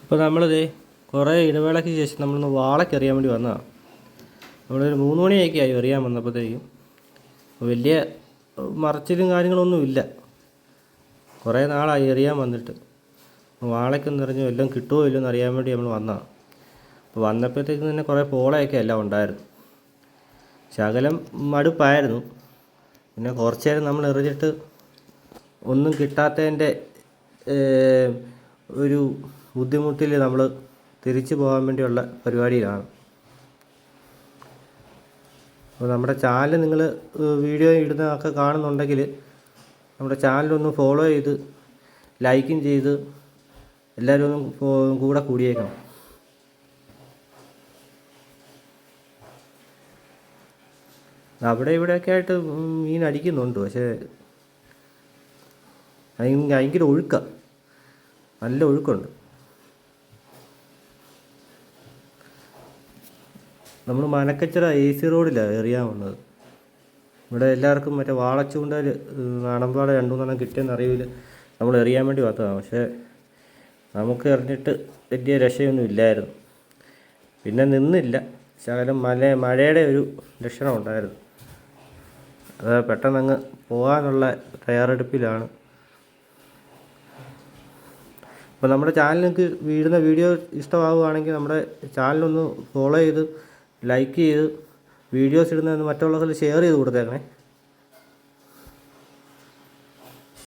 ഇപ്പോൾ നമ്മളിത് കുറേ ഇടവേളയ്ക്ക് ശേഷം നമ്മളൊന്ന് വാളയ്ക്ക് എറിയാൻ വേണ്ടി വന്നതാണ്. നമ്മളൊരു 3 മണിയൊക്കെ ആയി എറിയാൻ വന്നപ്പോഴത്തേക്കും. വലിയ മറച്ചിലും കാര്യങ്ങളൊന്നും ഇല്ല. കുറേ നാളായി എറിയാൻ വന്നിട്ട്. വാളയ്ക്കൊന്ന് എറിഞ്ഞ് വല്ലതും കിട്ടുമോ ഇല്ലയോ എന്ന് അറിയാൻ വേണ്ടി നമ്മൾ വന്നതാണ്. അപ്പോൾ വന്നപ്പോഴത്തേക്കും തന്നെ കുറേ പോളയൊക്കെ എല്ലാം ഉണ്ടായിരുന്നു. ശകലം മടുപ്പായിരുന്നു. പിന്നെ കുറച്ച് നേരം നമ്മൾ എറിഞ്ഞിട്ട് ഒന്നും കിട്ടാത്തതിൻ്റെ ഒരു ബുദ്ധിമുട്ടിൽ നമ്മൾ തിരിച്ചു പോകാൻ വേണ്ടിയുള്ള പരിപാടിയിലാണ്. അപ്പോൾ നമ്മുടെ ചാനൽ നിങ്ങൾ വീഡിയോ ഇടുന്നതൊക്കെ കാണുന്നുണ്ടെങ്കിൽ നമ്മുടെ ചാനലൊന്ന് ഫോളോ ചെയ്ത് ലൈക്കും ചെയ്ത് എല്ലാവരും ഒന്ന് കൂടെ കൂടിയേക്കണം. അവിടെ ഇവിടെയൊക്കെ ആയിട്ട് മീൻ അടിക്കുന്നുണ്ട്. പക്ഷേ ഭയങ്കര ഒഴുക്കാണ്, നല്ല ഒഴുക്കുണ്ട്. നമ്മൾ മനക്കച്ചിറ AC റോഡിലാണ് എറിയാൻ വന്നത്. ഇവിടെ എല്ലാവർക്കും മറ്റേ വാളച്ചൂണ്ടൽ നാടൻപാട 2-3 കിട്ടിയെന്ന് അറിവിൽ നമ്മൾ എറിയാൻ വേണ്ടി വന്നതാണ്. പക്ഷേ നമുക്ക് എറിഞ്ഞിട്ട് വലിയ രക്ഷയൊന്നും ഇല്ലായിരുന്നു. പിന്നെ നിന്നില്ല, ശകലം മഴയുടെ ഒരു ലക്ഷണം ഉണ്ടായിരുന്നു. അത് പെട്ടെന്നങ്ങ് പോകാനുള്ള തയ്യാറെടുപ്പിലാണ്. അപ്പോൾ നമ്മുടെ ചാനൽ നിങ്ങൾക്ക് വീടുന്ന വീഡിയോ ഇഷ്ടമാവുകയാണെങ്കിൽ നമ്മുടെ ചാനലൊന്ന് ഫോളോ ചെയ്ത് ലൈക്ക് ചെയ്ത് വീഡിയോസ് ഇടുന്നതെന്ന് മറ്റുള്ളവർക്ക് ഷെയർ ചെയ്ത് കൊടുത്തേക്കണേ.